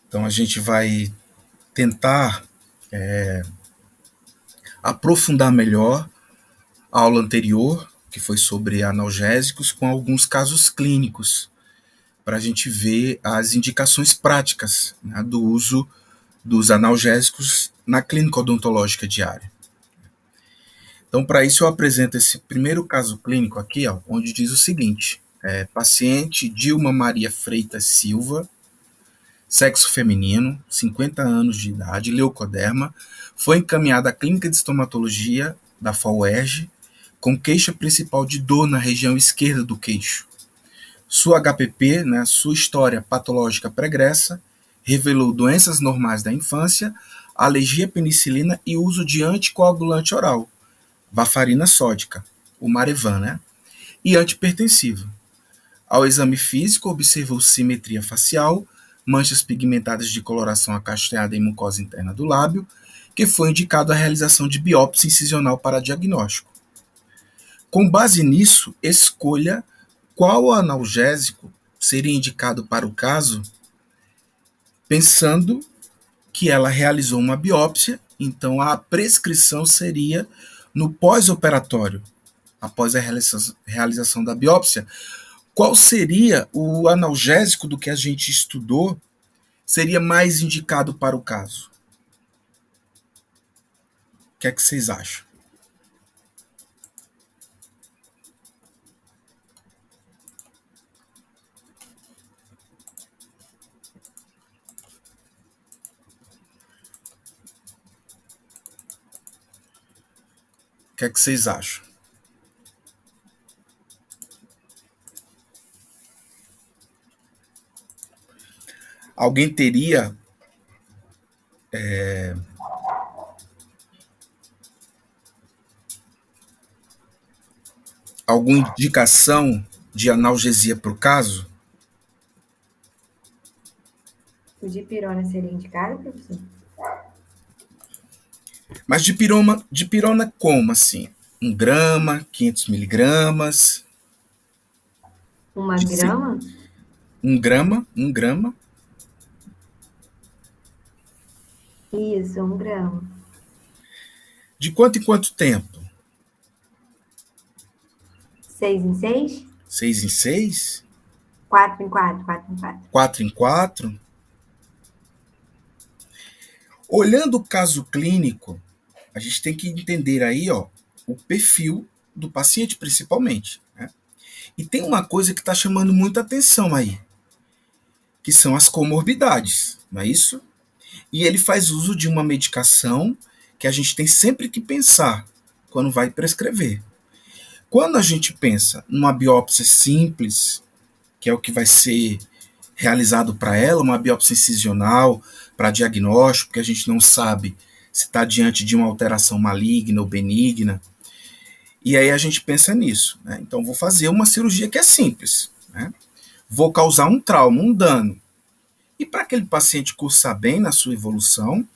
Então a gente vai tentar aprofundar melhor a aula anterior, que foi sobre analgésicos, com alguns casos clínicos, para a gente ver as indicações práticas, né, do uso dos analgésicos na clínica odontológica diária. Então, para isso, eu apresento esse primeiro caso clínico aqui, ó, onde diz o seguinte: paciente Dilma Maria Freitas Silva, sexo feminino, 50 anos de idade, leucoderma, foi encaminhada à clínica de estomatologia da FAUERJ com queixa principal de dor na região esquerda do queixo. Sua HPP, né, sua história patológica pregressa, revelou doenças normais da infância, alergia à penicilina e uso de anticoagulante oral, varfarina sódica, o Marevan, né, e antipertensivo. Ao exame físico, observou simetria facial, manchas pigmentadas de coloração acastanhada em mucosa interna do lábio, que foi indicado a realização de biópsia incisional para diagnóstico. Com base nisso, escolha qual analgésico seria indicado para o caso, pensando que ela realizou uma biópsia, então a prescrição seria no pós-operatório, após a realização da biópsia. Qual seria o analgésico do que a gente estudou seria mais indicado para o caso? O que é que vocês acham? O que é que vocês acham? Alguém teria alguma indicação de analgesia para o caso? O dipirona seria indicado, professor? Mas dipirona como, assim? 1 grama, 500 miligramas? 1 grama? 1 grama. Isso, 1 grama. De quanto em quanto tempo? 6 em 6? 6 em 6? 4 em 4, 4 em 4. 4 em 4? Olhando o caso clínico, a gente tem que entender aí, ó, o perfil do paciente, principalmente, né? E tem uma coisa que está chamando muita atenção aí, que são as comorbidades, não é isso? E ele faz uso de uma medicação que a gente tem sempre que pensar quando vai prescrever. Quando a gente pensa numa biópsia simples, que é o que vai ser realizado para ela, uma biópsia incisional para diagnóstico, que a gente não sabe se está diante de uma alteração maligna ou benigna. E aí a gente pensa nisso, né? Então vou fazer uma cirurgia que é simples, né? Vou causar um trauma, um dano. E para aquele paciente cursar bem na sua evolução,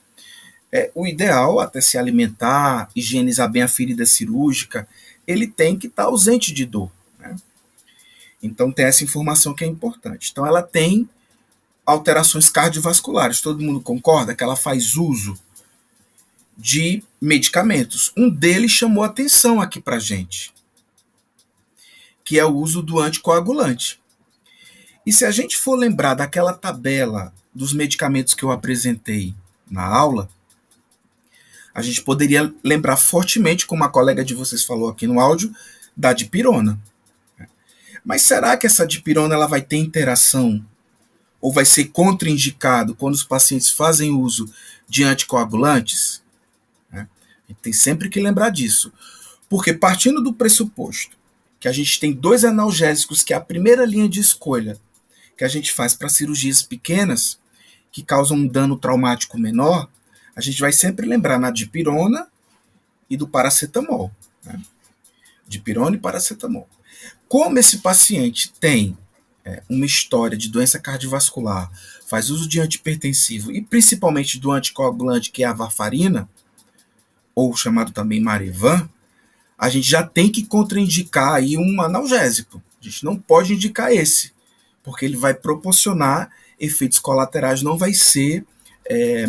o ideal, até se alimentar, higienizar bem a ferida cirúrgica, ele tem que estar ausente de dor, né? Então tem essa informação que é importante. Então ela tem alterações cardiovasculares. Todo mundo concorda que ela faz uso de medicamentos. Um deles chamou atenção aqui para gente, que é o uso do anticoagulante. E se a gente for lembrar daquela tabela dos medicamentos que eu apresentei na aula, a gente poderia lembrar fortemente, como a colega de vocês falou aqui no áudio, da dipirona. Mas será que essa dipirona ela vai ter interação ou vai ser contraindicado quando os pacientes fazem uso de anticoagulantes? A gente tem sempre que lembrar disso. Porque partindo do pressuposto que a gente tem 2 analgésicos, que é a primeira linha de escolha que a gente faz para cirurgias pequenas, que causam um dano traumático menor, a gente vai sempre lembrar na dipirona e do paracetamol, né? Dipirona e paracetamol. Como esse paciente tem uma história de doença cardiovascular, faz uso de antipertensivo e principalmente do anticoagulante, que é a varfarina, ou chamado também Marevan, a gente já tem que contraindicar aí um analgésico. A gente não pode indicar esse, porque ele vai proporcionar efeitos colaterais não vai ser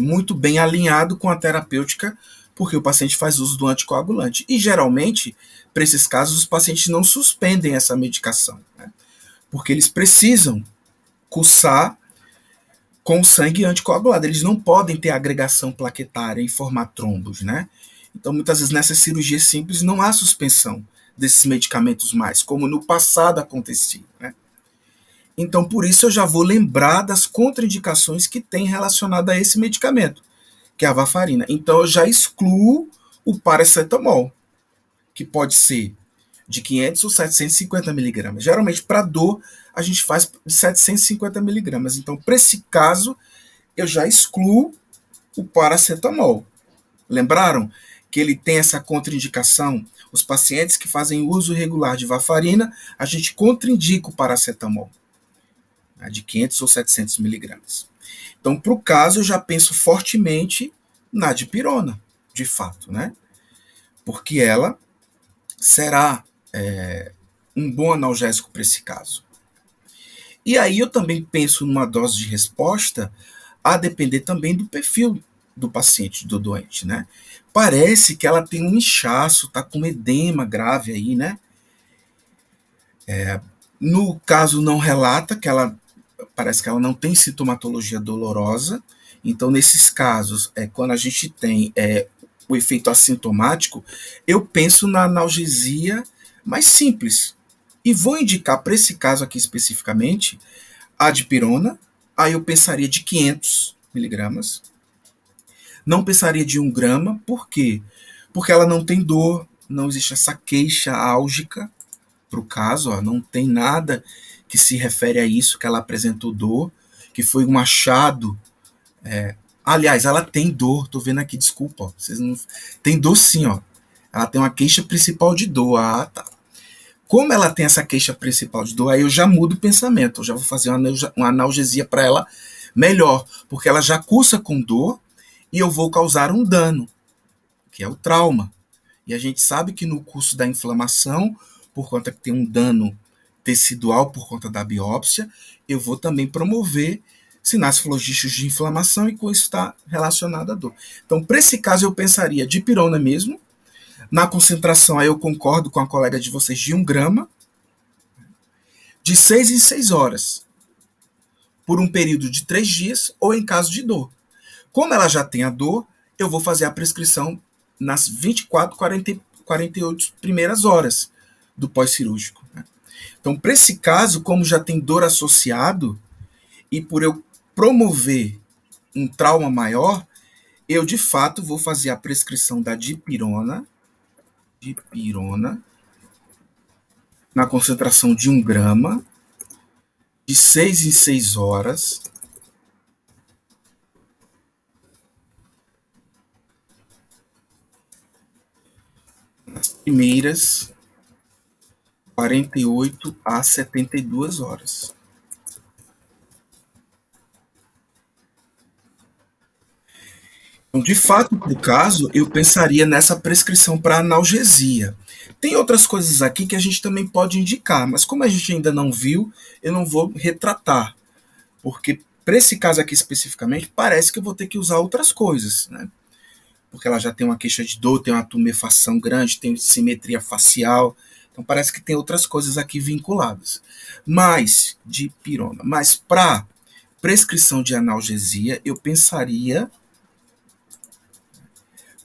muito bem alinhado com a terapêutica, porque o paciente faz uso do anticoagulante. E geralmente, para esses casos, os pacientes não suspendem essa medicação, né? Porque eles precisam cursar com sangue anticoagulado. Eles não podem ter agregação plaquetária e formar trombos, né? Então, muitas vezes, nessas cirurgias simples, não há suspensão desses medicamentos mais, como no passado acontecia, né? Então, por isso, eu já vou lembrar das contraindicações que tem relacionado a esse medicamento, que é a varfarina. Então, eu já excluo o paracetamol, que pode ser de 500 ou 750 miligramas. Geralmente, para dor, a gente faz de 750 miligramas. Então, para esse caso, eu já excluo o paracetamol. Lembraram que ele tem essa contraindicação? Os pacientes que fazem uso regular de varfarina, a gente contraindica o paracetamol, né, de 500 ou 700 miligramas. Então, para o caso, eu já penso fortemente na dipirona, de fato, né? Porque ela será um bom analgésico para esse caso. E aí eu também penso numa dose de resposta a depender também do perfil do paciente, do doente, né? Parece que ela tem um inchaço, tá com edema grave aí, né? No caso não relata que ela parece que ela não tem sintomatologia dolorosa. Então, nesses casos, quando a gente tem o efeito assintomático, eu penso na analgesia mais simples. E vou indicar para esse caso aqui especificamente a dipirona. Aí eu pensaria de 500 miligramas. Não pensaria de 1 grama. Por quê? Porque ela não tem dor, não existe essa queixa álgica para o caso, ó, não tem nada que se refere a isso, que ela apresentou dor, que foi um achado. Aliás, ela tem dor, tô vendo aqui, desculpa, ó, vocês não... tem dor sim, ó. Ela tem uma queixa principal de dor. Ah, tá. Como ela tem essa queixa principal de dor, aí eu já mudo o pensamento, eu já vou fazer uma analgesia para ela melhor, porque ela já cursa com dor e eu vou causar um dano, que é o trauma. E a gente sabe que no curso da inflamação, por conta que tem um dano tecidual por conta da biópsia, eu vou também promover sinais flogísticos de inflamação e com isso está relacionado à dor. Então, para esse caso, eu pensaria dipirona mesmo. Na concentração, aí eu concordo com a colega de vocês, de 1 grama, de 6 em 6 horas, por um período de 3 dias ou em caso de dor. Como ela já tem a dor, eu vou fazer a prescrição nas 24, 48 primeiras horas do pós-cirúrgico, né? Então, para esse caso, como já tem dor associado, e por eu promover um trauma maior, eu de fato vou fazer a prescrição da dipirona na concentração de 1 grama, de 6 em 6 horas, nas primeiras 48 a 72 horas. Então, de fato, para o caso, eu pensaria nessa prescrição para analgesia. Tem outras coisas aqui que a gente também pode indicar, mas como a gente ainda não viu, eu não vou retratar, porque para esse caso aqui especificamente, parece que eu vou ter que usar outras coisas, né? Porque ela já tem uma queixa de dor, tem uma tumefação grande, tem simetria facial, então parece que tem outras coisas aqui vinculadas. Mas, dipirona, mas para prescrição de analgesia, eu pensaria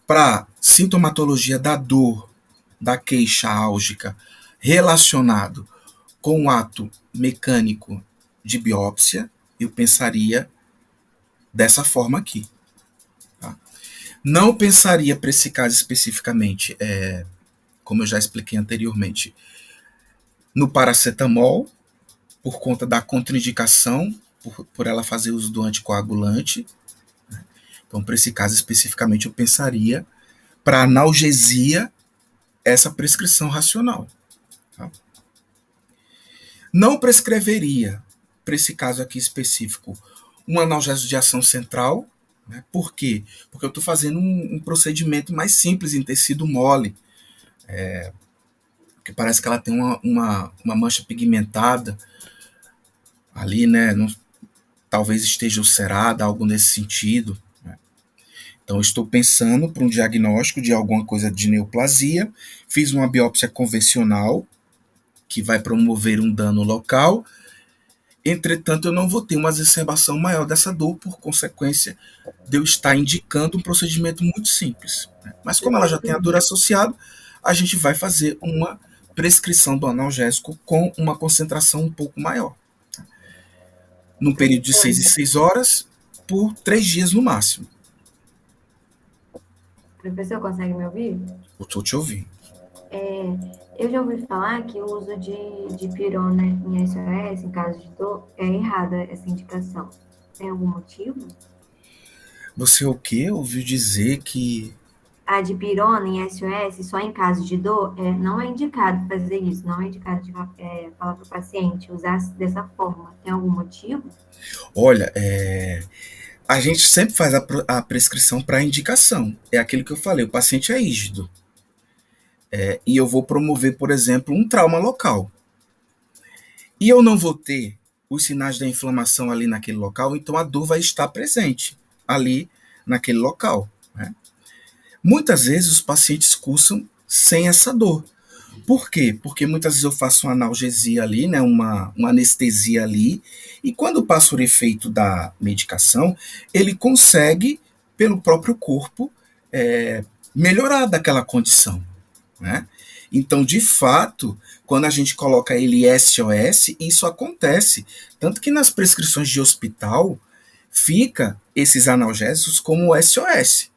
para sintomatologia da dor, da queixa álgica, relacionado com o ato mecânico de biópsia, eu pensaria dessa forma aqui. Tá? Não pensaria para esse caso especificamente, como eu já expliquei anteriormente, no paracetamol, por conta da contraindicação, por ela fazer uso do anticoagulante. Então, para esse caso especificamente, eu pensaria para analgesia essa prescrição racional. Tá? Não prescreveria, para esse caso aqui específico, um analgésico de ação central. Né? Por quê? Porque eu estou fazendo um procedimento mais simples em tecido mole, que parece que ela tem uma mancha pigmentada ali, né? talvez esteja ulcerada, algo nesse sentido. Né? Então, eu estou pensando para um diagnóstico de alguma coisa de neoplasia, fiz uma biópsia convencional, que vai promover um dano local, entretanto, eu não vou ter uma exacerbação maior dessa dor, por consequência de eu estar indicando um procedimento muito simples. Né? Mas como ela já tem a dor associada, a gente vai fazer uma prescrição do analgésico com uma concentração um pouco maior. Num período de 6 em 6 horas, por 3 dias no máximo. Professor, consegue me ouvir? Eu estou te ouvindo. Eu já ouvi falar que o uso de pirona em SOS, em caso de dor, é errada essa indicação. Tem algum motivo? Você o quê? Ouviu dizer que... A dipirona em SOS, só em caso de dor, não é indicado fazer isso, não é indicado falar para o paciente usar dessa forma. Tem algum motivo? Olha, a gente sempre faz a prescrição para indicação. É aquilo que eu falei, o paciente é rígido. E eu vou promover, por exemplo, um trauma local. E eu não vou ter os sinais da inflamação ali naquele local, então a dor vai estar presente ali naquele local. Né? Muitas vezes os pacientes cursam sem essa dor. Por quê? Porque muitas vezes eu faço uma analgesia ali, né, uma anestesia ali, e quando passa o efeito da medicação, ele consegue, pelo próprio corpo, melhorar daquela condição. Né? Então, de fato, quando a gente coloca ele SOS, isso acontece. Tanto que nas prescrições de hospital, fica esses analgésicos como SOS.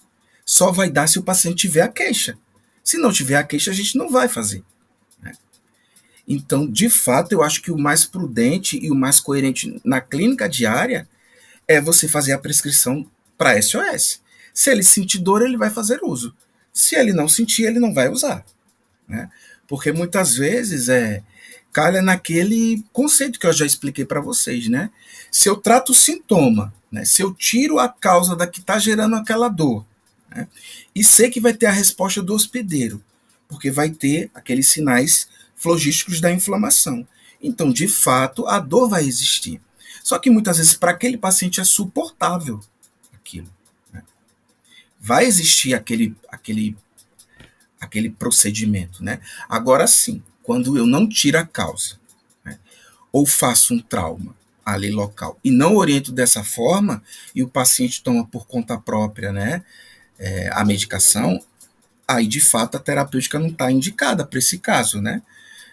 Só vai dar se o paciente tiver a queixa. Se não tiver a queixa, a gente não vai fazer. Né? Então, de fato, eu acho que o mais prudente e o mais coerente na clínica diária é você fazer a prescrição para SOS. Se ele sentir dor, ele vai fazer uso. Se ele não sentir, ele não vai usar. Né? Porque muitas vezes calha naquele conceito que eu já expliquei para vocês. Né? Se eu trato o sintoma, né? Se eu tiro a causa da que está gerando aquela dor, né? E sei que vai ter a resposta do hospedeiro, porque vai ter aqueles sinais flogísticos da inflamação. Então, de fato, a dor vai existir. Só que muitas vezes para aquele paciente é suportável aquilo. Né? Vai existir aquele procedimento. Né? Agora sim, quando eu não tiro a causa, né? Ou faço um trauma ali local e não oriento dessa forma, e o paciente toma por conta própria, né, a medicação, aí de fato a terapêutica não está indicada para esse caso, né?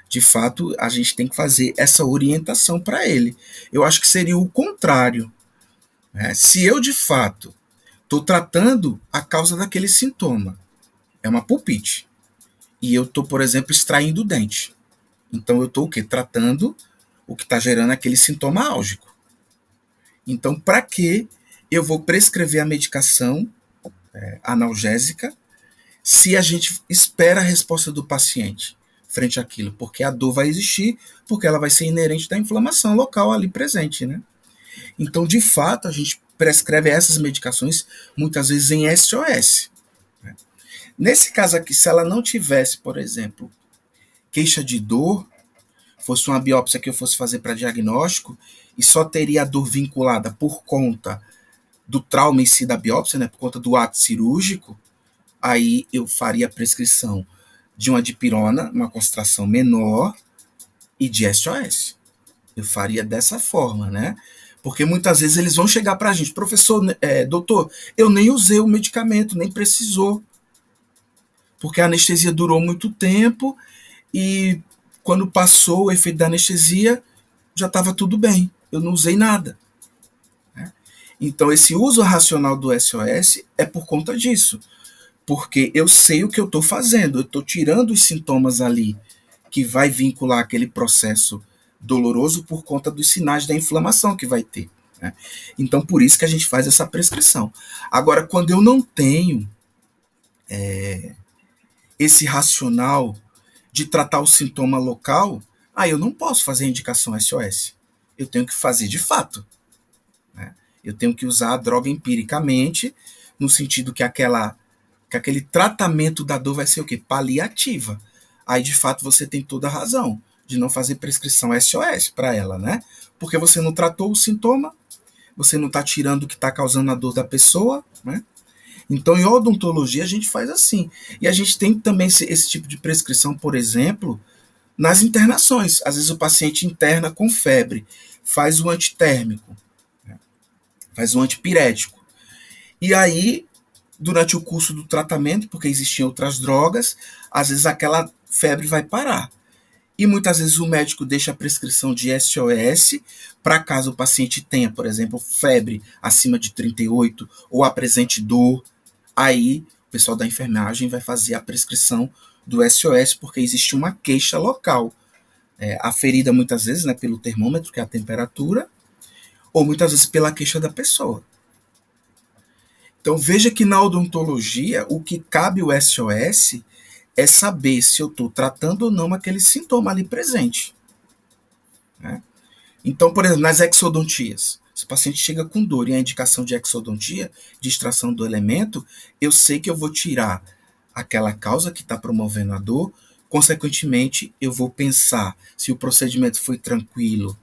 De fato, a gente tem que fazer essa orientação para ele. Eu acho que seria o contrário. Né? Se eu, de fato, estou tratando a causa daquele sintoma, é uma pulpite, e eu estou, por exemplo, extraindo o dente. Então, eu estou o quê? Tratando o que está gerando aquele sintoma álgico. Então, para que eu vou prescrever a medicação analgésica se a gente espera a resposta do paciente frente àquilo? Porque a dor vai existir, porque ela vai ser inerente da inflamação local ali presente, né? Então, de fato, a gente prescreve essas medicações muitas vezes em SOS. Né? Nesse caso aqui, se ela não tivesse, por exemplo, queixa de dor, fosse uma biópsia que eu fosse fazer para diagnóstico e só teria a dor vinculada por conta do trauma em si da biópsia, né, por conta do ato cirúrgico, aí eu faria a prescrição de uma dipirona, uma concentração menor, e de SOS. Eu faria dessa forma, né? Porque muitas vezes eles vão chegar para a gente, professor, doutor, eu nem usei o medicamento, nem precisou, porque a anestesia durou muito tempo e quando passou o efeito da anestesia, já estava tudo bem, eu não usei nada. Né? Então, esse uso racional do SOS é por conta disso, porque eu sei o que eu estou fazendo, eu estou tirando os sintomas ali que vai vincular aquele processo doloroso por conta dos sinais da inflamação que vai ter. Né? Então, por isso que a gente faz essa prescrição. Agora, quando eu não tenho esse racional de tratar o sintoma local, aí eu não posso fazer a indicação SOS. Eu tenho que fazer de fato. Né? Eu tenho que usar a droga empiricamente, no sentido que aquele tratamento da dor vai ser o quê? Paliativa. Aí, de fato, você tem toda a razão de não fazer prescrição SOS para ela, né? Porque você não tratou o sintoma, você não está tirando o que está causando a dor da pessoa, né? Então, em odontologia, a gente faz assim. E a gente tem também esse tipo de prescrição, por exemplo, nas internações. Às vezes o paciente interna com febre, faz o antitérmico, né? Faz o antipirético. E aí, durante o curso do tratamento, porque existiam outras drogas, às vezes aquela febre vai parar. E muitas vezes o médico deixa a prescrição de SOS para caso o paciente tenha, por exemplo, febre acima de 38 ou apresente dor. Aí o pessoal da enfermagem vai fazer a prescrição do SOS porque existe uma queixa local. Aferida muitas vezes, né, pelo termômetro, que é a temperatura, ou muitas vezes pela queixa da pessoa. Então veja que na odontologia o que cabe o SOS é saber se eu estou tratando ou não aquele sintoma ali presente, né? Então, por exemplo, nas exodontias, se o paciente chega com dor e a indicação de exodontia, de extração do elemento, eu sei que eu vou tirar aquela causa que está promovendo a dor, consequentemente, eu vou pensar se o procedimento foi tranquilo,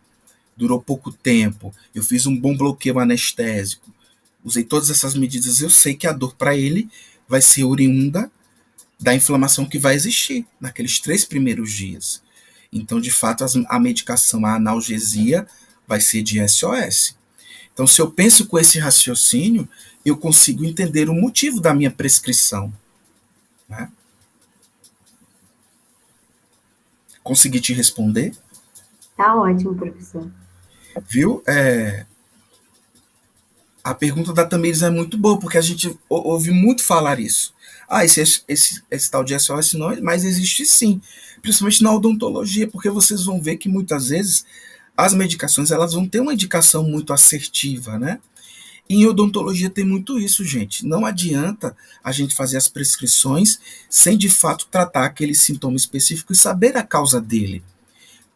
durou pouco tempo, eu fiz um bom bloqueio anestésico, usei todas essas medidas, eu sei que a dor para ele vai ser oriunda da inflamação que vai existir naqueles 3 primeiros dias. Então, de fato, a medicação, a analgesia, vai ser de SOS. Então, se eu penso com esse raciocínio, eu consigo entender o motivo da minha prescrição, né? Consegui te responder? Tá ótimo, professor. Viu? A pergunta da Tamires é muito boa, porque a gente ouve muito falar isso. Esse tal de SOS não, mas existe sim, principalmente na odontologia, porque vocês vão ver que muitas vezes as medicações elas vão ter uma indicação muito assertiva, né? E em odontologia tem muito isso, gente. Não adianta a gente fazer as prescrições sem de fato tratar aquele sintoma específico e saber a causa dele.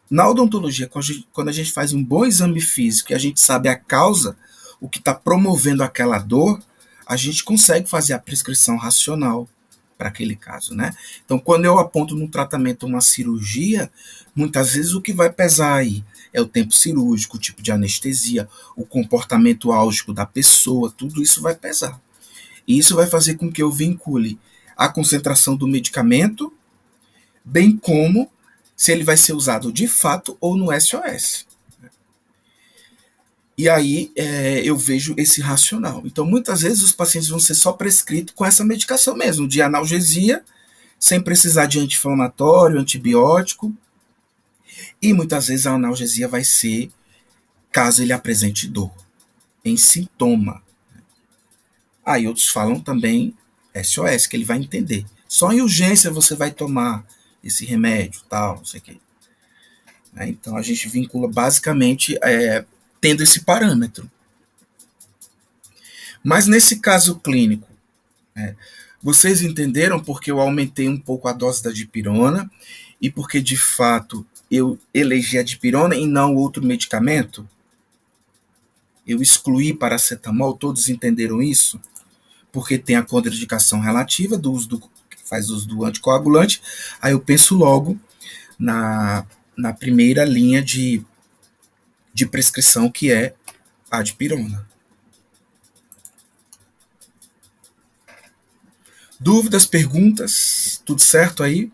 Na odontologia, quando a gente faz um bom exame físico e a gente sabe a causa, o que está promovendo aquela dor, a gente consegue fazer a prescrição racional para aquele caso, né? Então, quando eu aponto no tratamento uma cirurgia, muitas vezes o que vai pesar aí é o tempo cirúrgico, o tipo de anestesia, o comportamento álgico da pessoa, tudo isso vai pesar. E isso vai fazer com que eu vincule a concentração do medicamento, bem como se ele vai ser usado de fato ou no SOS. E aí eu vejo esse racional. Então, muitas vezes os pacientes vão ser só prescritos com essa medicação mesmo, de analgesia, sem precisar de anti-inflamatório, antibiótico. E muitas vezes a analgesia vai ser caso ele apresente dor, em sintoma. Aí outros falam também SOS, que ele vai entender. Só em urgência você vai tomar esse remédio, tal, não sei o quê. Então a gente vincula basicamente tendo esse parâmetro. Mas nesse caso clínico, vocês entenderam porque eu aumentei um pouco a dose da dipirona e porque de fato eu elegi a dipirona e não outro medicamento? Eu excluí paracetamol, todos entenderam isso? Porque tem a contraindicação relativa do uso que faz uso do anticoagulante, aí eu penso logo na primeira linha de prescrição, que é a dipirona. Dúvidas, perguntas? Tudo certo aí?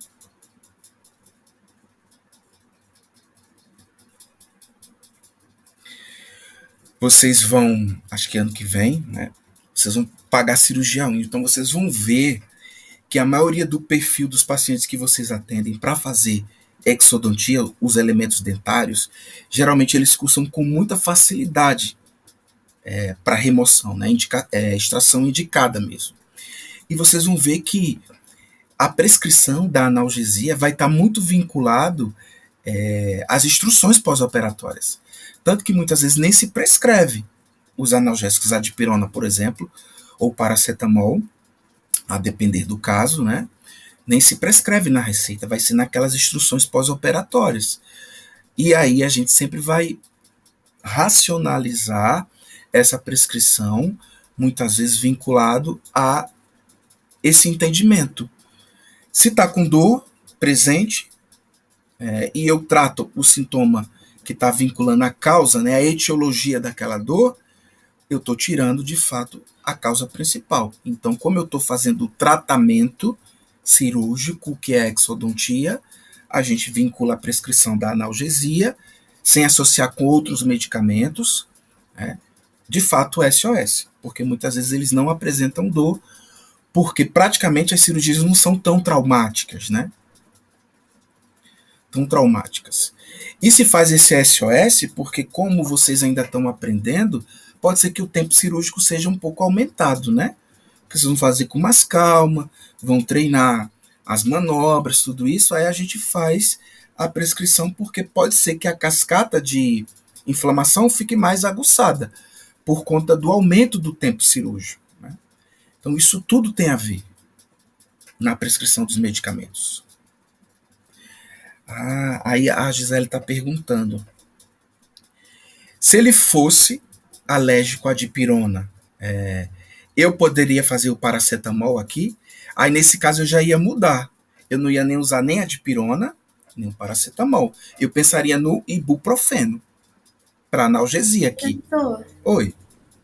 Vocês vão, acho que ano que vem, né? Vocês vão pagar cirurgia única, então vocês vão ver que a maioria do perfil dos pacientes que vocês atendem para fazer exodontia, os elementos dentários, geralmente eles cursam com muita facilidade para remoção, né? Extração indicada mesmo. E vocês vão ver que a prescrição da analgesia vai estar muito vinculado às instruções pós-operatórias. Tanto que muitas vezes nem se prescreve os analgésicos, a dipirona, por exemplo, ou paracetamol, a depender do caso, né? Nem se prescreve na receita, vai ser naquelas instruções pós-operatórias. E aí a gente sempre vai racionalizar essa prescrição, muitas vezes vinculado a esse entendimento. Se está com dor presente, e eu trato o sintoma que está vinculando a causa, né, a etiologia daquela dor, eu estou tirando, de fato, a causa principal. Então, como eu estou fazendo o tratamento cirúrgico, que é a exodontia, a gente vincula a prescrição da analgesia, sem associar com outros medicamentos, né? De fato, SOS, porque muitas vezes eles não apresentam dor, porque praticamente as cirurgias não são tão traumáticas, né? Tão traumáticas. E se faz esse SOS, porque como vocês ainda estão aprendendo, pode ser que o tempo cirúrgico seja um pouco aumentado, né? Porque vocês vão fazer com mais calma, vão treinar as manobras, tudo isso, aí a gente faz a prescrição, porque pode ser que a cascata de inflamação fique mais aguçada, por conta do aumento do tempo cirúrgico, né? Então isso tudo tem a ver na prescrição dos medicamentos. Aí a Gisele está perguntando. Se ele fosse alérgico à dipirona, eu poderia fazer o paracetamol aqui? Aí nesse caso eu já ia mudar. Eu não ia nem usar nem a dipirona, nem o paracetamol. Eu pensaria no ibuprofeno, para analgesia aqui. Professor, Oi.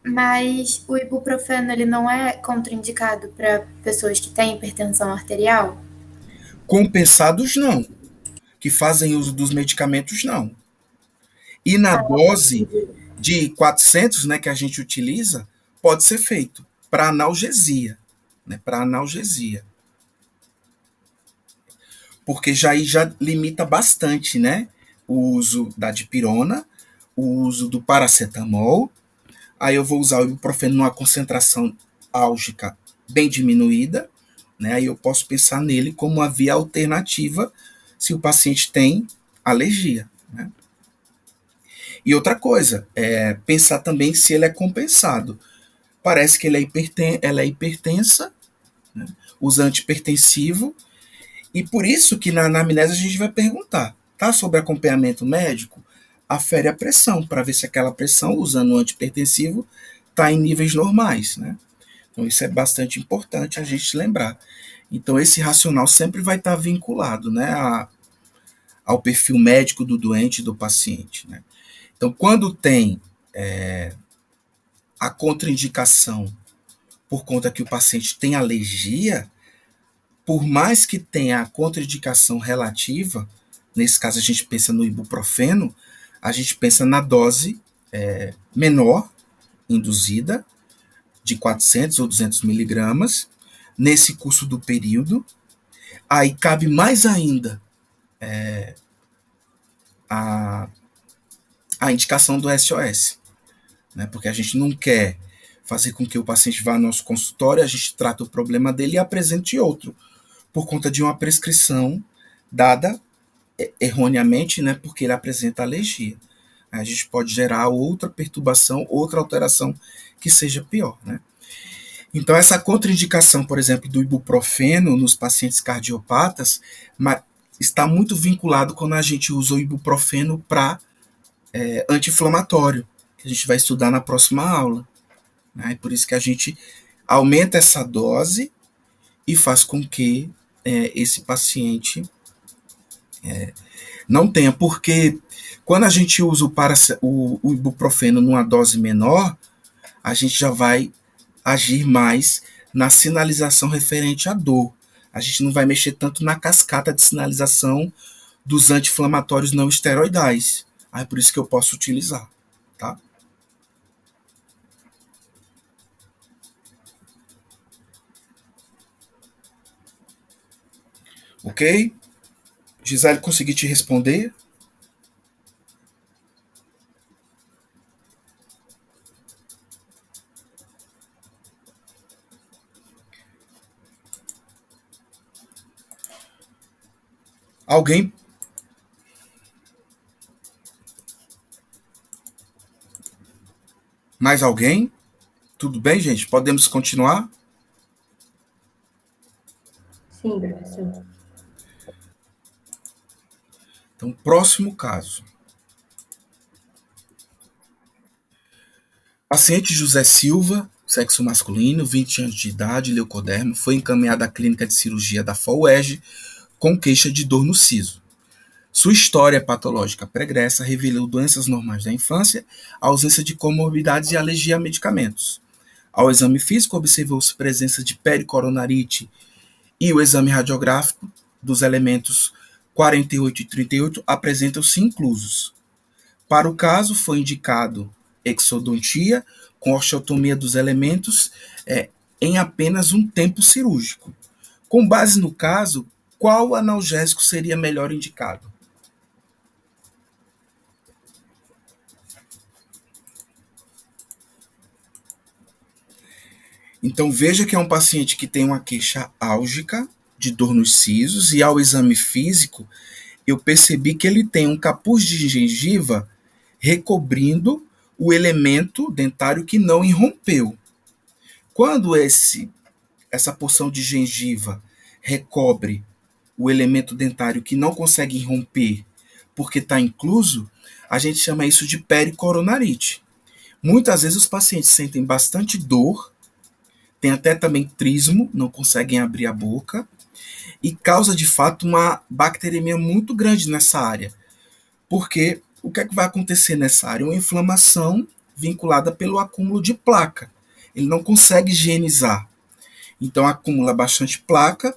mas o ibuprofeno ele não é contraindicado para pessoas que têm hipertensão arterial? Compensados não, que fazem uso dos medicamentos não. E na dose de 400, né, que a gente utiliza, pode ser feito para analgesia, né, para analgesia. Porque já limita bastante, né, o uso da dipirona, o uso do paracetamol. Aí eu vou usar o ibuprofeno numa concentração álgica bem diminuída, né? Aí eu posso pensar nele como uma via alternativa se o paciente tem alergia, né? E outra coisa, pensar também se ele é compensado. Parece que ela é hipertensa, né? Usa antipertensivo, e por isso que na anamnese a gente vai perguntar, tá? Sobre acompanhamento médico, afere a pressão, para ver se aquela pressão, usando o antipertensivo, está em níveis normais, né? Então isso é bastante importante a gente lembrar. Então esse racional sempre vai estar vinculado, né, ao perfil médico do doente e do paciente, né? Então quando tem a contraindicação por conta que o paciente tem alergia, por mais que tenha a contraindicação relativa, nesse caso a gente pensa no ibuprofeno, a gente pensa na dose menor, induzida, de 400 ou 200 miligramas, nesse curso do período. Aí cabe mais ainda a indicação do SOS, né? Porque a gente não quer fazer com que o paciente vá ao nosso consultório, a gente trata o problema dele e apresente outro, por conta de uma prescrição dada erroneamente, né, porque ele apresenta alergia. A gente pode gerar outra perturbação, outra alteração que seja pior, né? Então, essa contraindicação, por exemplo, do ibuprofeno nos pacientes cardiopatas, está muito vinculado quando a gente usa o ibuprofeno para anti-inflamatório, que a gente vai estudar na próxima aula, né? Por isso que a gente aumenta essa dose e faz com que esse paciente não tenha, porque quando a gente usa o ibuprofeno numa dose menor, a gente já vai agir mais na sinalização referente à dor. A gente não vai mexer tanto na cascata de sinalização dos anti-inflamatórios não esteroidais. É por isso que eu posso utilizar, tá? Ok? Gisele, consegui te responder? Alguém? Mais alguém? Tudo bem, gente? Podemos continuar? Sim, professor. Então, próximo caso. Paciente José Silva, sexo masculino, 20 anos de idade, leucoderma, foi encaminhado à clínica de cirurgia da FAUERJ com queixa de dor no siso. Sua história patológica pregressa revelou doenças normais da infância, a ausência de comorbidades e alergia a medicamentos. Ao exame físico, observou-se presença de pericoronarite e o exame radiográfico dos elementos 48 e 38 apresentam-se inclusos. Para o caso, foi indicado exodontia com osteotomia dos elementos em apenas um tempo cirúrgico. Com base no caso, qual analgésico seria melhor indicado? Então, veja que é um paciente que tem uma queixa álgica de dor nos sisos e ao exame físico eu percebi que ele tem um capuz de gengiva recobrindo o elemento dentário que não irrompeu. Quando essa porção de gengiva recobre o elemento dentário que não consegue irromper porque está incluso, a gente chama isso de pericoronarite. Muitas vezes os pacientes sentem bastante dor, tem até também trismo, não conseguem abrir a boca, e causa de fato uma bacteremia muito grande nessa área. Porque o que é que vai acontecer nessa área? Uma inflamação vinculada pelo acúmulo de placa. Ele não consegue higienizar. Então acumula bastante placa,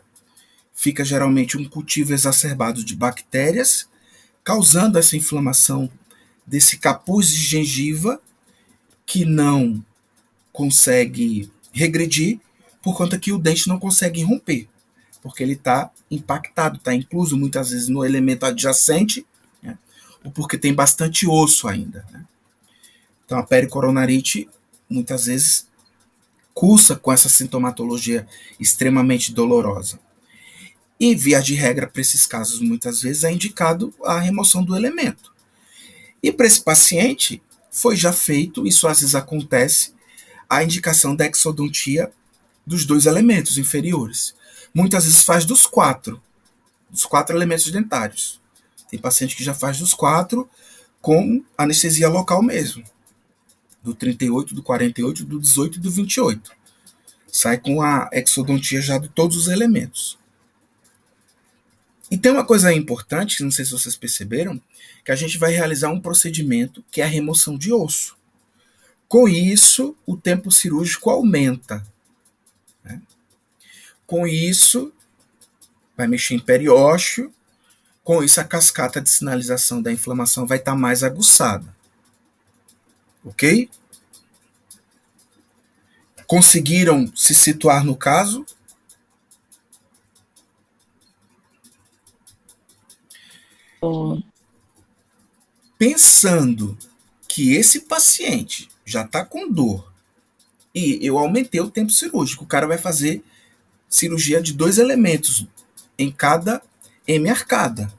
fica geralmente um cultivo exacerbado de bactérias, causando essa inflamação desse capuz de gengiva que não consegue regredir por conta que o dente não consegue romper, porque ele está impactado, está incluso muitas vezes no elemento adjacente, né, ou porque tem bastante osso ainda. Né. Então a pericoronarite muitas vezes cursa com essa sintomatologia extremamente dolorosa. E, via de regra, para esses casos, muitas vezes é indicado a remoção do elemento. E para esse paciente, foi já feito, isso às vezes acontece, a indicação da exodontia dos 2 elementos inferiores. Muitas vezes faz dos 4 elementos dentários. Tem paciente que já faz dos 4 com anestesia local mesmo. Do 38, do 48, do 18 e do 28. Sai com a exodontia já de todos os elementos. E tem uma coisa importante, não sei se vocês perceberam, que a gente vai realizar um procedimento que é a remoção de osso. Com isso, o tempo cirúrgico aumenta. Né? Com isso, vai mexer em periósteo. Com isso, a cascata de sinalização da inflamação vai estar mais aguçada. Ok? Conseguiram se situar no caso? Pensando que esse paciente já está com dor e eu aumentei o tempo cirúrgico, o cara vai fazer cirurgia de 2 elementos em cada hemiarcada.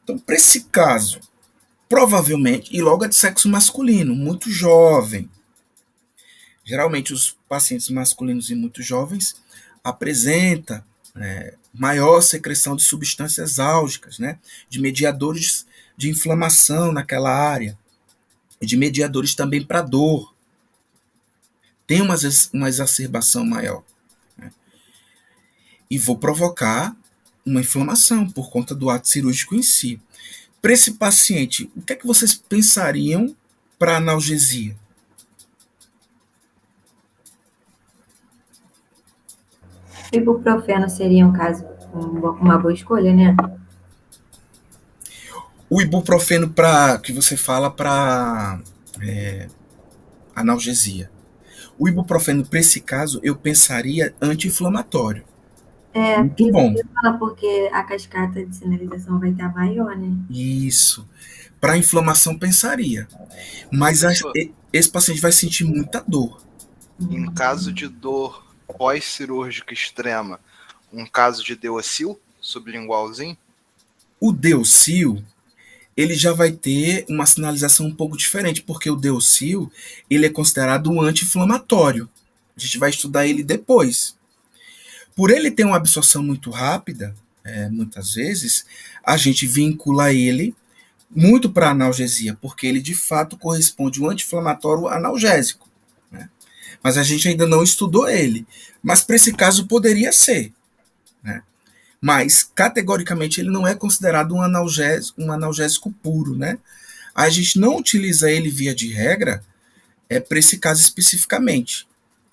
Então, para esse caso, provavelmente, e logo é de sexo masculino, muito jovem. Geralmente, os pacientes masculinos e muito jovens apresentam maior secreção de substâncias álgicas, né, de mediadores de inflamação naquela área, e de mediadores também para dor. Tem uma exacerbação maior. Né, e vou provocar uma inflamação por conta do ato cirúrgico em si. Para esse paciente, o que é que vocês pensariam para analgesia? Ibuprofeno seria uma boa escolha, né? O ibuprofeno que você fala para analgesia. O ibuprofeno, para esse caso, eu pensaria anti-inflamatório. Muito bom. Porque a cascata de sinalização vai estar maior, né? Isso. Para inflamação, pensaria. Mas esse paciente vai sentir muita dor. Em caso de dor pós-cirúrgica extrema, um caso de Deocil, sublingualzinho? O Deocil, ele já vai ter uma sinalização um pouco diferente, porque o Deocil, ele é considerado um anti-inflamatório. A gente vai estudar ele depois. Por ele ter uma absorção muito rápida, muitas vezes, a gente vincula ele muito para analgesia, porque ele de fato corresponde a um anti-inflamatório analgésico. Né? Mas a gente ainda não estudou ele. Mas para esse caso poderia ser. Né? mas categoricamente ele não é considerado um analgésico puro, né? A gente não utiliza ele via de regra para esse caso especificamente,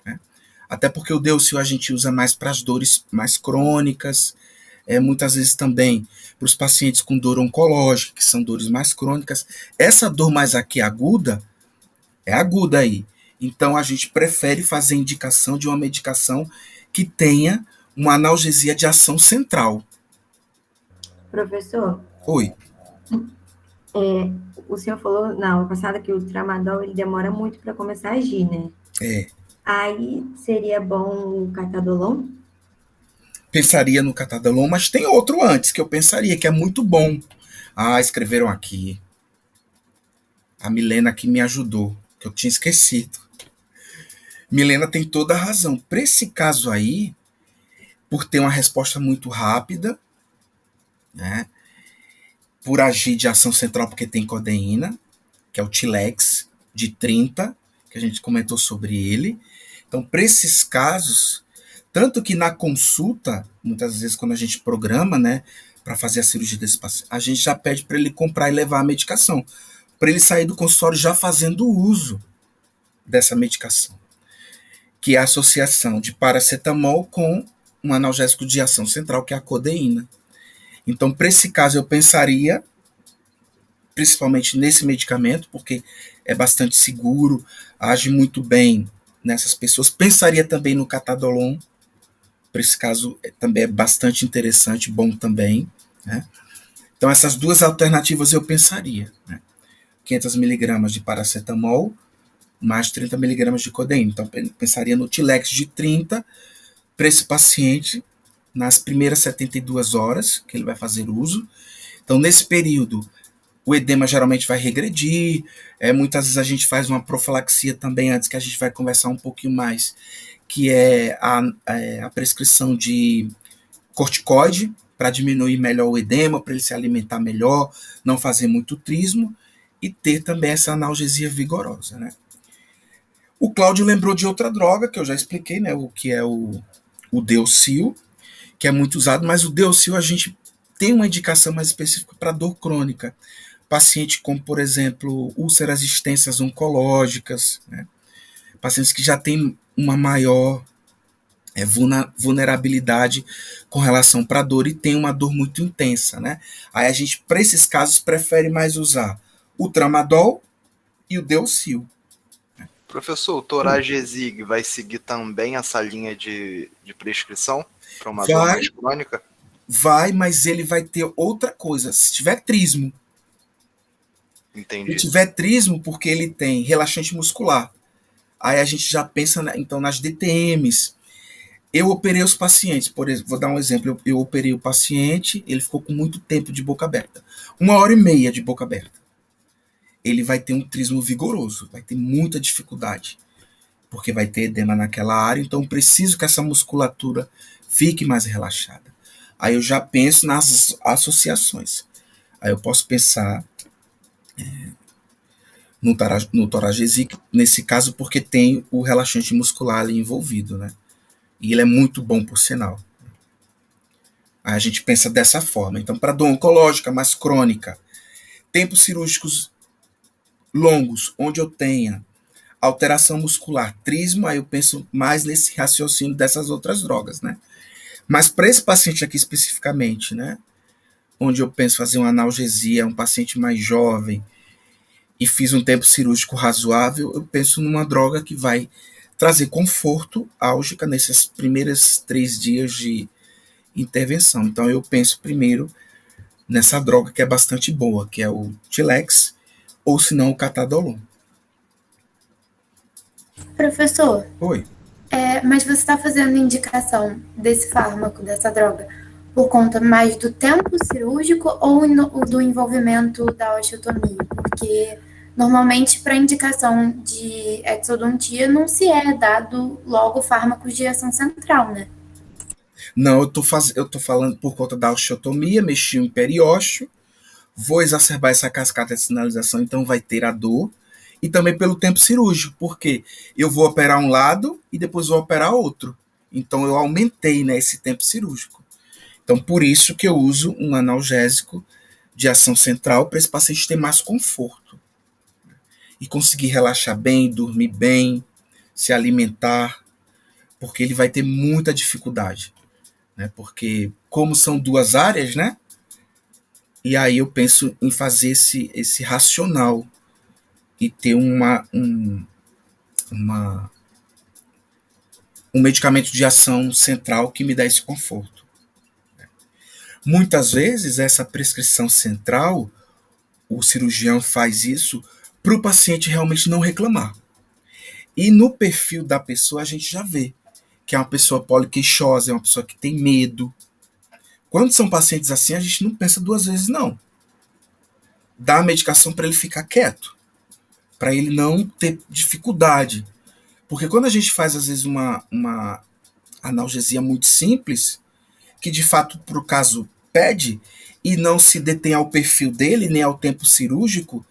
né? Até porque o Deocil a gente usa mais para as dores mais crônicas, muitas vezes também para os pacientes com dor oncológica, que são dores mais crônicas. Essa dor mais aqui aguda, é aguda aí. Então a gente prefere fazer indicação de uma medicação que tenha uma analgesia de ação central. Professor, Oi. o senhor falou na aula passada que o tramadol ele demora muito para começar a agir, né? Aí seria bom o catadolon? Pensaria no catadolon, mas tem outro antes que eu pensaria, que é muito bom. Escreveram aqui. A Milena que me ajudou, que eu tinha esquecido. Milena tem toda a razão. Para esse caso aí, por ter uma resposta muito rápida, né? Por agir de ação central porque tem codeína, que é o Tilex, de 30, que a gente comentou sobre ele. Então, para esses casos, tanto que na consulta, muitas vezes quando a gente programa, né, para fazer a cirurgia desse paciente, a gente já pede para ele comprar e levar a medicação, para ele sair do consultório já fazendo uso dessa medicação, que é a associação de paracetamol com um analgésico de ação central, que é a codeína. Então, para esse caso, eu pensaria principalmente nesse medicamento, porque é bastante seguro, age muito bem nessas pessoas. Pensaria também no catadolon, para esse caso também é bastante interessante, bom também, né? Então, essas duas alternativas eu pensaria, né? 500 miligramas de paracetamol, mais 30 miligramas de codeína. Então, pensaria no Tilex de 30 para esse paciente nas primeiras 72 horas que ele vai fazer uso. Então, nesse período, o edema geralmente vai regredir. Muitas vezes a gente faz uma profilaxia também, antes que a gente vai conversar um pouquinho mais, que é a prescrição de corticoide, para diminuir melhor o edema, para ele se alimentar melhor, não fazer muito trismo, e ter também essa analgesia vigorosa, né? O Cláudio lembrou de outra droga, que eu já expliquei, né? O que é o Deocil, que é muito usado, mas o Deocil a gente tem uma indicação mais específica para dor crônica. Paciente como, por exemplo, úlceras extensas oncológicas, né? Pacientes que já têm uma maior vulnerabilidade com relação para a dor e tem uma dor muito intensa, né? Aí a gente, para esses casos, prefere mais usar o tramadol e o Deocil. Professor, o Toragezig vai seguir também essa linha de prescrição para uma dor mais crônica? Vai, mas ele vai ter outra coisa. Se tiver trismo. Entendi. Se tiver trismo, porque ele tem relaxante muscular. Aí a gente já pensa, então, nas DTMs. Eu operei os pacientes, por exemplo, vou dar um exemplo. Eu operei o paciente, ele ficou com muito tempo de boca aberta. 1h30 de boca aberta. Ele vai ter um trismo vigoroso, vai ter muita dificuldade, porque vai ter edema naquela área, então preciso que essa musculatura fique mais relaxada. Aí eu já penso nas associações. Aí eu posso pensar no Toragesic, nesse caso, porque tem o relaxante muscular ali envolvido, né? E ele é muito bom, por sinal. Aí a gente pensa dessa forma. Então, para dor oncológica mais crônica, tempos cirúrgicos longos, onde eu tenha alteração muscular, trismo, aí eu penso mais nesse raciocínio dessas outras drogas, né? Mas para esse paciente aqui especificamente, né, onde eu penso fazer uma analgesia, um paciente mais jovem, e fiz um tempo cirúrgico razoável, eu penso numa droga que vai trazer conforto álgica nesses primeiros 3 dias de intervenção. Então eu penso primeiro nessa droga que é bastante boa, que é o Tilex, ou se não o catadolon. Professor. Oi. Mas você está fazendo indicação desse fármaco, dessa droga, por conta mais do tempo cirúrgico ou do envolvimento da osteotomia? Porque normalmente para indicação de exodontia não se é dado logo fármacos de ação central, né? Não, eu tô falando por conta da osteotomia, mexi o periósteo, vou exacerbar essa cascata de sinalização, então vai ter a dor, e também pelo tempo cirúrgico, porque eu vou operar um lado e depois vou operar outro. Então eu aumentei, né, esse tempo cirúrgico. Então, por isso que eu uso um analgésico de ação central para esse paciente ter mais conforto e conseguir relaxar bem, dormir bem, se alimentar, porque ele vai ter muita dificuldade, né? Porque como são duas áreas, né? E aí eu penso em fazer esse racional e ter um medicamento de ação central que me dá esse conforto. Muitas vezes essa prescrição central, o cirurgião faz isso para o paciente realmente não reclamar. E no perfil da pessoa a gente já vê que é uma pessoa poliqueixosa, é uma pessoa que tem medo. Quando são pacientes assim, a gente não pensa duas vezes, não. Dá a medicação para ele ficar quieto, para ele não ter dificuldade. Porque quando a gente faz, às vezes, uma analgesia muito simples, que de fato, para o caso, pede, e não se detém ao perfil dele, nem ao tempo cirúrgico,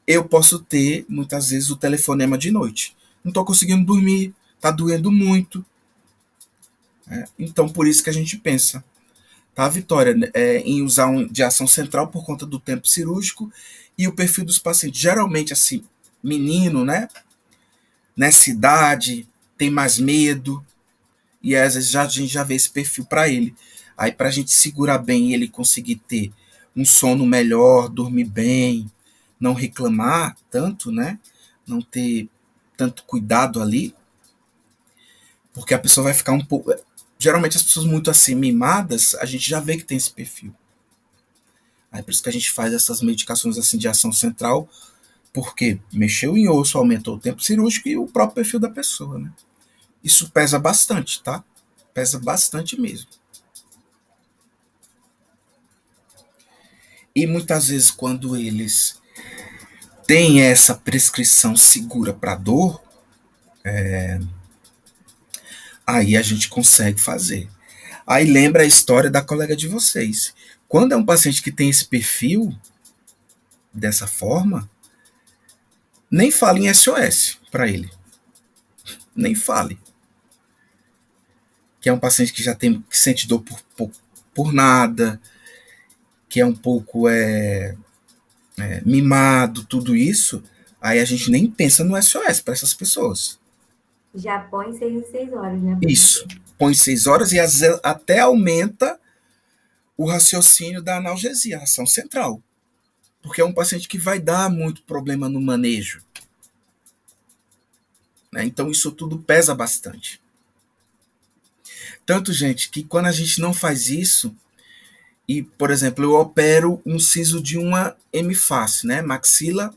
eu posso ter, muitas vezes, o telefonema de noite. Não estou conseguindo dormir, está doendo muito. Então, por isso que a gente pensa, tá, Vitória, em usar um de ação central por conta do tempo cirúrgico e o perfil dos pacientes. Geralmente, assim, menino, né? Nessa idade, tem mais medo, e às vezes a gente já vê esse perfil para ele. Aí, para a gente segurar bem e ele conseguir ter um sono melhor, dormir bem, não reclamar tanto, né? Não ter tanto cuidado ali, porque a pessoa vai ficar um pouco. Geralmente as pessoas muito assim mimadas, a gente já vê que tem esse perfil. Aí por isso que a gente faz essas medicações assim de ação central, porque mexeu em osso, aumentou o tempo cirúrgico e o próprio perfil da pessoa, né? Isso pesa bastante, tá? Pesa bastante mesmo. E muitas vezes quando eles têm essa prescrição segura para dor, aí a gente consegue fazer. Aí lembra a história da colega de vocês. Quando é um paciente que tem esse perfil, dessa forma, nem fale em SOS para ele. Nem fale. Que é um paciente que já tem, que sente dor por nada, que é um pouco mimado, tudo isso, aí a gente nem pensa no SOS para essas pessoas. Já põe 6 em 6 horas, né? Isso. Põe 6 horas e até aumenta o raciocínio da analgesia, a ação central. Porque é um paciente que vai dar muito problema no manejo. Né? Então isso tudo pesa bastante. Tanto, gente, que quando a gente não faz isso, e, por exemplo, eu opero um siso de uma hemiface, né? Maxila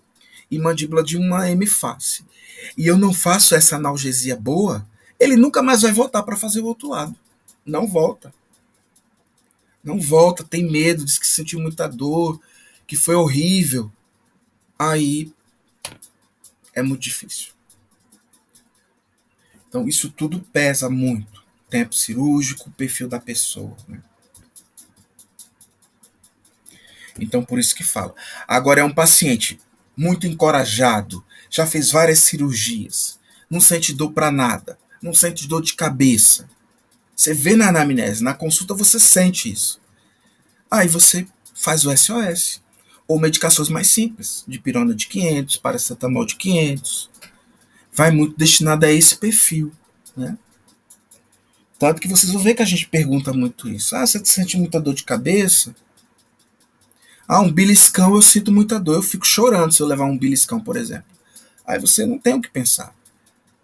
e mandíbula de uma hemiface. E eu não faço essa analgesia boa, ele nunca mais vai voltar para fazer o outro lado. Não volta. Não volta, tem medo, diz que sentiu muita dor, que foi horrível. Aí é muito difícil. Então isso tudo pesa muito. Tempo cirúrgico, perfil da pessoa, né? Então por isso que fala. Agora é um paciente muito encorajado, já fez várias cirurgias, não sente dor para nada, não sente dor de cabeça. Você vê na anamnese, na consulta você sente isso. Aí você faz o SOS. Ou medicações mais simples, dipirona de 500, paracetamol de 500. Vai muito destinado a esse perfil, né? Tanto que vocês vão ver que a gente pergunta muito isso. Ah, você sente muita dor de cabeça? Ah, um beliscão eu sinto muita dor, eu fico chorando se eu levar um beliscão, por exemplo. Aí você não tem o que pensar.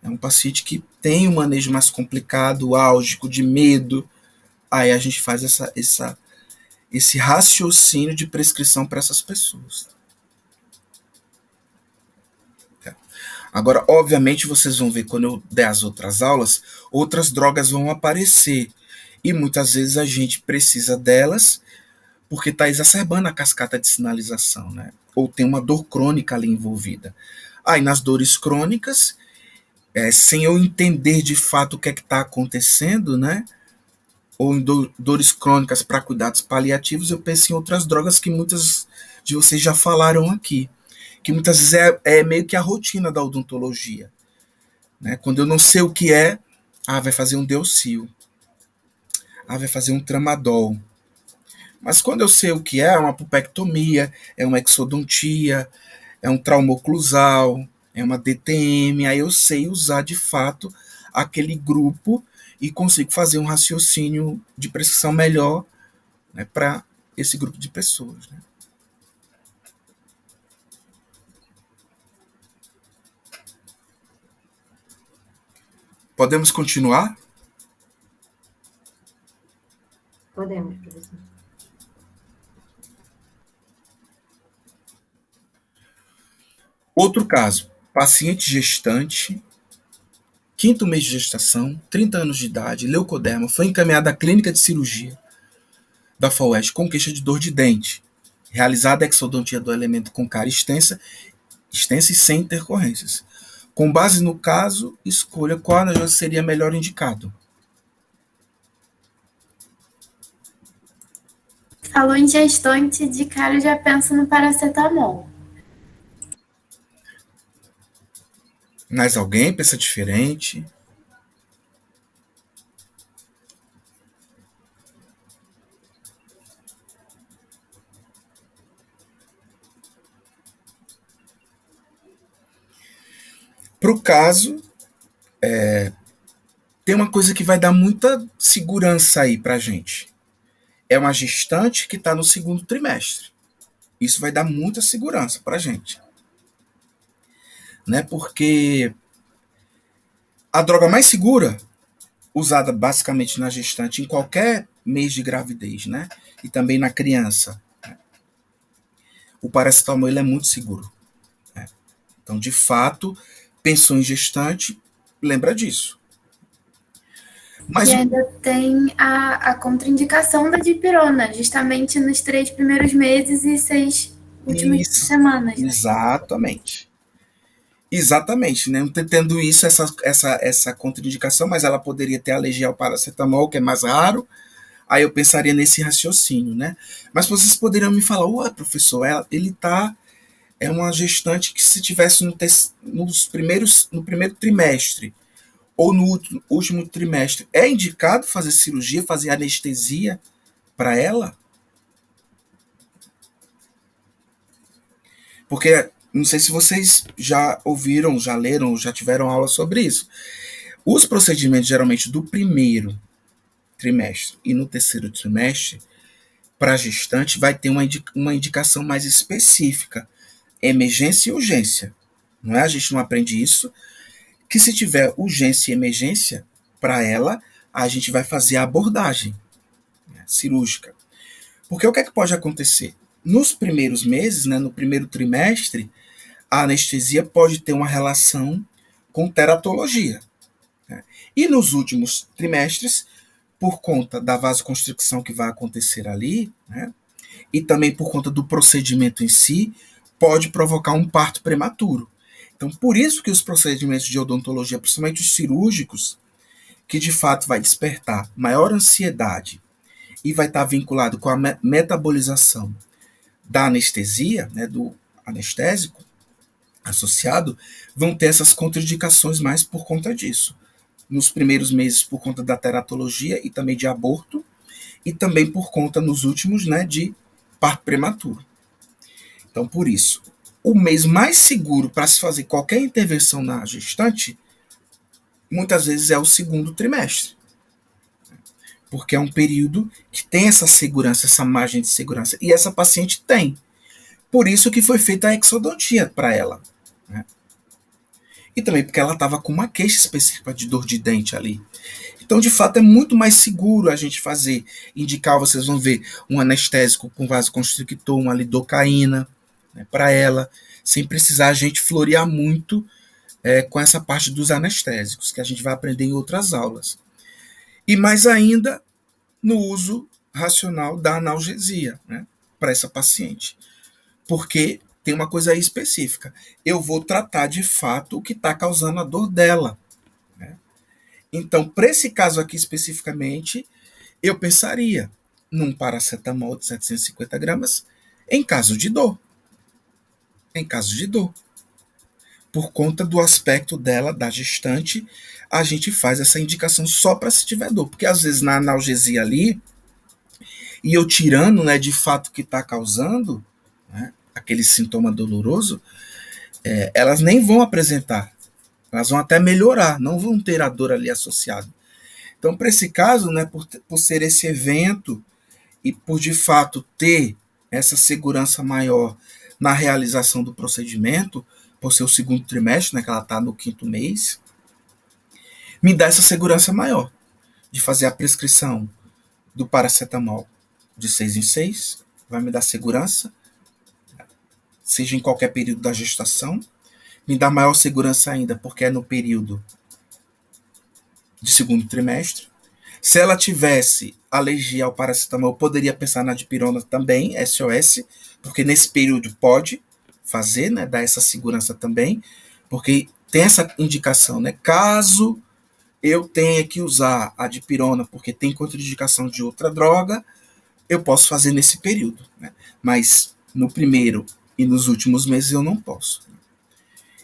É um paciente que tem um manejo mais complicado, álgico, de medo. Aí a gente faz esse raciocínio de prescrição para essas pessoas. Agora, obviamente, vocês vão ver quando eu der as outras aulas, outras drogas vão aparecer. E muitas vezes a gente precisa delas porque está exacerbando a cascata de sinalização, né? Ou tem uma dor crônica ali envolvida. Aí nas dores crônicas, sem eu entender de fato o que é que está acontecendo, né? Ou em dores crônicas para cuidados paliativos, eu penso em outras drogas que muitas de vocês já falaram aqui. Que muitas vezes é meio que a rotina da odontologia. Né? Quando eu não sei o que vai fazer um Deocil. Vai fazer um Tramadol. Mas quando eu sei o que é uma pulpectomia, é uma exodontia, é um trauma oclusal, é uma DTM, aí eu sei usar de fato aquele grupo e consigo fazer um raciocínio de prescrição melhor, né, para esse grupo de pessoas. Né? Podemos continuar? Podemos, professor. Outro caso, paciente gestante, 5º mês de gestação, 30 anos de idade, leucoderma, foi encaminhada à clínica de cirurgia da FAUEST com queixa de dor de dente, realizada a exodontia do elemento com cárie extensa e sem intercorrências. Com base no caso, escolha qual analgésico seria melhor indicado. Falou em gestante, de cara eu já penso no paracetamol. Mas alguém pensa diferente? Para o caso, tem uma coisa que vai dar muita segurança aí para a gente. É uma gestante que está no 2º trimestre. Isso vai dar muita segurança para a gente. Né? Porque a droga mais segura, usada basicamente na gestante em qualquer mês de gravidez, né? E também na criança, né? O paracetamol ele é muito seguro. Né? Então, de fato, pensou em gestante, lembra disso. Mas e ainda tem a contraindicação da dipirona, justamente nos 3 primeiros meses e 6 últimas semanas. Né? Exatamente, né? Tendo isso, essa contraindicação, mas ela poderia ter alergia ao paracetamol, que é mais raro, aí eu pensaria nesse raciocínio, né? Mas vocês poderiam me falar, ué, professor, é uma gestante que se tivesse no primeiro trimestre ou no último trimestre, é indicado fazer cirurgia, fazer anestesia para ela? Porque, não sei se vocês já ouviram, já leram, já tiveram aula sobre isso. Os procedimentos, geralmente, do primeiro trimestre e no terceiro trimestre, para a gestante, vai ter uma indicação mais específica. Emergência e urgência. Não é? A gente não aprende isso. Que se tiver urgência e emergência, para ela, a gente vai fazer a abordagem, né, cirúrgica. Porque o que é que pode acontecer? Nos primeiros meses, né, no primeiro trimestre, a anestesia pode ter uma relação com teratologia. Né? E nos últimos trimestres, por conta da vasoconstricção que vai acontecer ali, né, e também por conta do procedimento em si, pode provocar um parto prematuro. Então, por isso que os procedimentos de odontologia, principalmente os cirúrgicos, que de fato vai despertar maior ansiedade e vai estar vinculado com a metabolização da anestesia, né, do anestésico associado, vão ter essas contraindicações mais por conta disso. Nos primeiros meses por conta da teratologia e também de aborto, e também por conta nos últimos, né, de parto prematuro. Então, por isso, o mês mais seguro para se fazer qualquer intervenção na gestante, muitas vezes é o 2º trimestre. Porque é um período que tem essa segurança, essa margem de segurança. E essa paciente tem. Por isso que foi feita a exodontia para ela. Né? E também porque ela estava com uma queixa específica de dor de dente ali. Então, de fato, é muito mais seguro a gente indicar, vocês vão ver, um anestésico com vasoconstrictor, uma lidocaína, né, para ela, sem precisar a gente florear muito com essa parte dos anestésicos, que a gente vai aprender em outras aulas. E mais ainda, no uso racional da analgesia, né, para essa paciente. Porque tem uma coisa aí específica. Eu vou tratar de fato o que está causando a dor dela. Né? Então, para esse caso aqui especificamente, eu pensaria num paracetamol de 750 gramas em caso de dor. Em caso de dor. Por conta do aspecto dela, da gestante, a gente faz essa indicação só para se tiver dor. Porque às vezes na analgesia ali, e eu tirando, né, de fato o que está causando, né, aquele sintoma doloroso, elas nem vão apresentar. Elas vão até melhorar, não vão ter a dor ali associada. Então, para esse caso, né, por ser esse evento e por de fato ter essa segurança maior na realização do procedimento, por ser o segundo trimestre, né, que ela está no 5º mês, me dá essa segurança maior de fazer a prescrição do paracetamol de 6 em 6, vai me dar segurança, seja em qualquer período da gestação, me dá maior segurança ainda, porque é no período de segundo trimestre. Se ela tivesse alergia ao paracetamol, eu poderia pensar na dipirona também, SOS, porque nesse período pode fazer, né, dar essa segurança também, porque tem essa indicação, né, caso eu tenha que usar a dipirona porque tem contraindicação de outra droga, eu posso fazer nesse período, né, mas no primeiro e nos últimos meses eu não posso.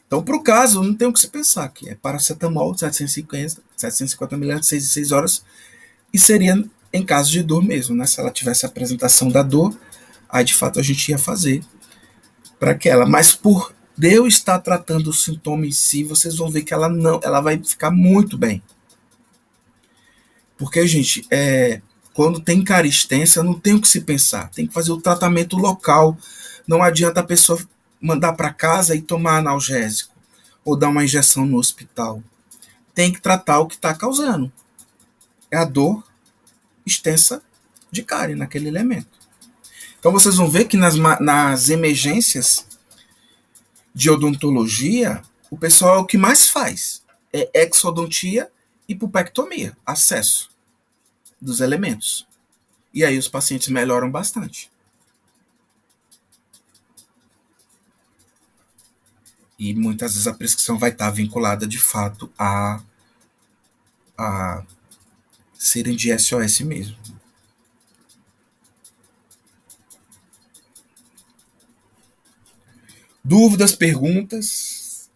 Então, para o caso, não tem o que se pensar, que é paracetamol de 750 ml, 6 em 6 horas, e seria em caso de dor mesmo, né? Se ela tivesse a apresentação da dor, aí de fato a gente ia fazer para aquela. Mas por Deus estar tratando o sintoma em si, vocês vão ver que ela vai ficar muito bem. Porque, gente, quando tem caristência, não tem o que se pensar. Tem que fazer o tratamento local. Não adianta a pessoa mandar para casa e tomar analgésico ou dar uma injeção no hospital. Tem que tratar o que está causando. É a dor extensa de cárie naquele elemento. Então vocês vão ver que nas emergências de odontologia, o pessoal é o que mais faz. É exodontia e pulpectomia, acesso dos elementos. E aí os pacientes melhoram bastante. E muitas vezes a prescrição vai estar vinculada de fato a serem de SOS mesmo. Dúvidas, perguntas?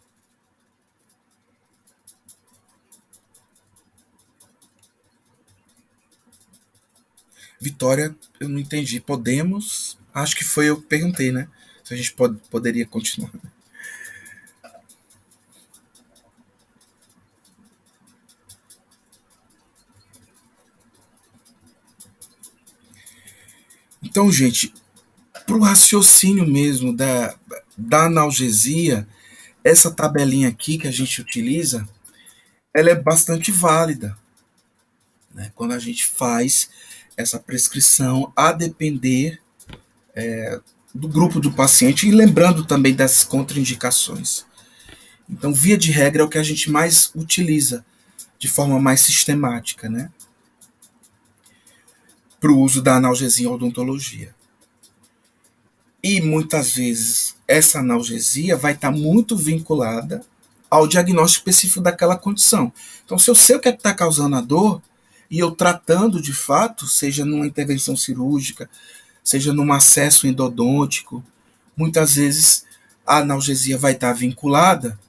Vitória, eu não entendi. Podemos? Acho que foi eu que perguntei, né? Se a gente poderia continuar. Então, gente, para o raciocínio mesmo da analgesia, essa tabelinha aqui que a gente utiliza, ela é bastante válida, né? Quando a gente faz essa prescrição, a depender do grupo do paciente, e lembrando também das contraindicações. Então, via de regra, é o que a gente mais utiliza de forma mais sistemática, né? Para o uso da analgesia em odontologia. E muitas vezes essa analgesia vai estar muito vinculada ao diagnóstico específico daquela condição. Então, se eu sei o que é que está causando a dor, e eu tratando de fato, seja numa intervenção cirúrgica, seja num acesso endodôntico, muitas vezes a analgesia vai estar vinculada,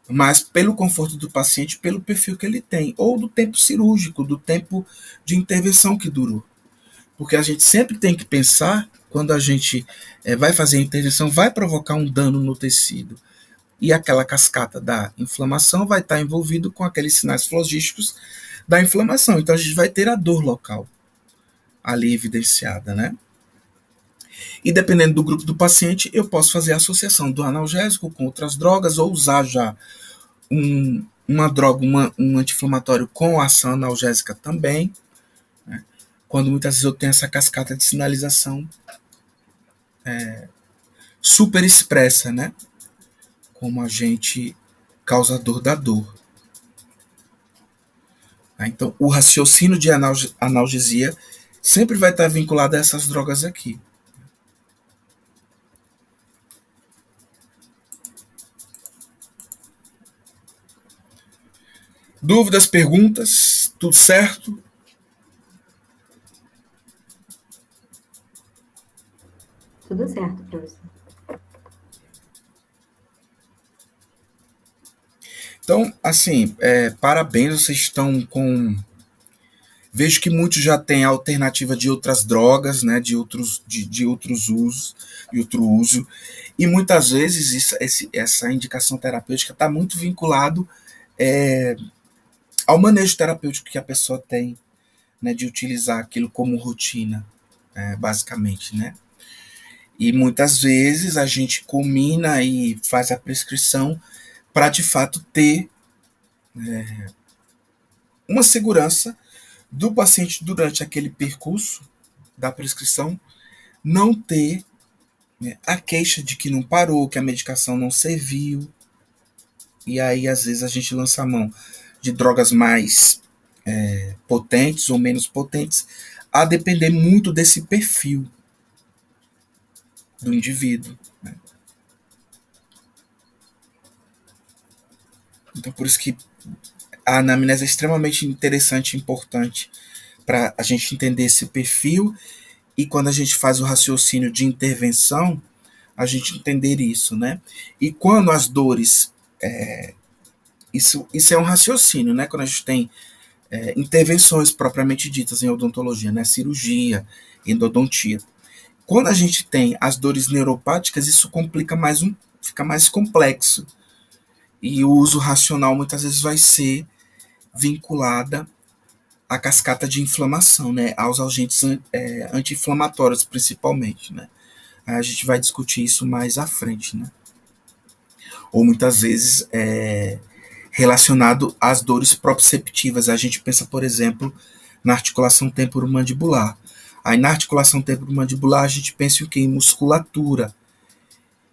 mas pelo conforto do paciente, pelo perfil que ele tem, ou do tempo cirúrgico, do tempo de intervenção que durou. Porque a gente sempre tem que pensar, quando a gente vai fazer a intervenção, vai provocar um dano no tecido. E aquela cascata da inflamação vai estar envolvido com aqueles sinais flogísticos da inflamação. Então a gente vai ter a dor local ali evidenciada, né? E dependendo do grupo do paciente, eu posso fazer a associação do analgésico com outras drogas ou usar já uma droga, um anti-inflamatório com ação analgésica também, né? Quando muitas vezes eu tenho essa cascata de sinalização super expressa, né? Como agente causador da dor. Então, o raciocínio de analgesia sempre vai estar vinculado a essas drogas aqui. Dúvidas, perguntas? Tudo certo? Tudo certo, professor. Então, assim, parabéns, vocês estão com Vejo que muitos já têm a alternativa de outras drogas, né, de outros usos, de outro uso, e muitas vezes essa indicação terapêutica está muito vinculado ao manejo terapêutico que a pessoa tem, né, de utilizar aquilo como rotina, basicamente, né? E muitas vezes a gente combina e faz a prescrição para de fato ter uma segurança do paciente durante aquele percurso da prescrição, não ter, né, a queixa de que não parou, que a medicação não serviu. E aí, às vezes, a gente lança a mão de drogas mais potentes ou menos potentes, a depender muito desse perfil do indivíduo, né? Então, por isso que a anamnese é extremamente interessante e importante para a gente entender esse perfil e quando a gente faz o raciocínio de intervenção, a gente entender isso, né? E quando as dores... Isso é um raciocínio, né? Quando a gente tem intervenções propriamente ditas em odontologia, né? Cirurgia, endodontia. Quando a gente tem as dores neuropáticas, isso complica mais fica mais complexo. E o uso racional muitas vezes vai ser vinculada à cascata de inflamação, né? Aos agentes anti-inflamatórios, principalmente, né? Aí a gente vai discutir isso mais à frente, né? Ou muitas vezes relacionado às dores proprioceptivas. A gente pensa, por exemplo, na articulação temporomandibular. Aí na articulação temporomandibular a gente pensa o quê? Em musculatura,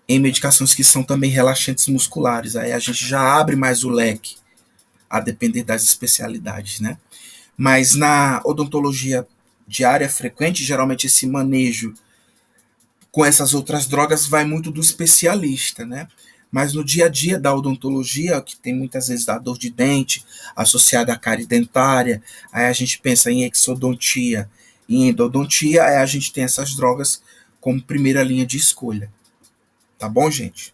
em medicações que são também relaxantes musculares. Aí a gente já abre mais o leque, a depender das especialidades, né? Mas na odontologia de área frequente, geralmente esse manejo com essas outras drogas vai muito do especialista, né? Mas no dia a dia da odontologia, que tem muitas vezes a dor de dente associada à cárie dentária, aí a gente pensa em exodontia e em endodontia, aí a gente tem essas drogas como primeira linha de escolha. Tá bom, gente?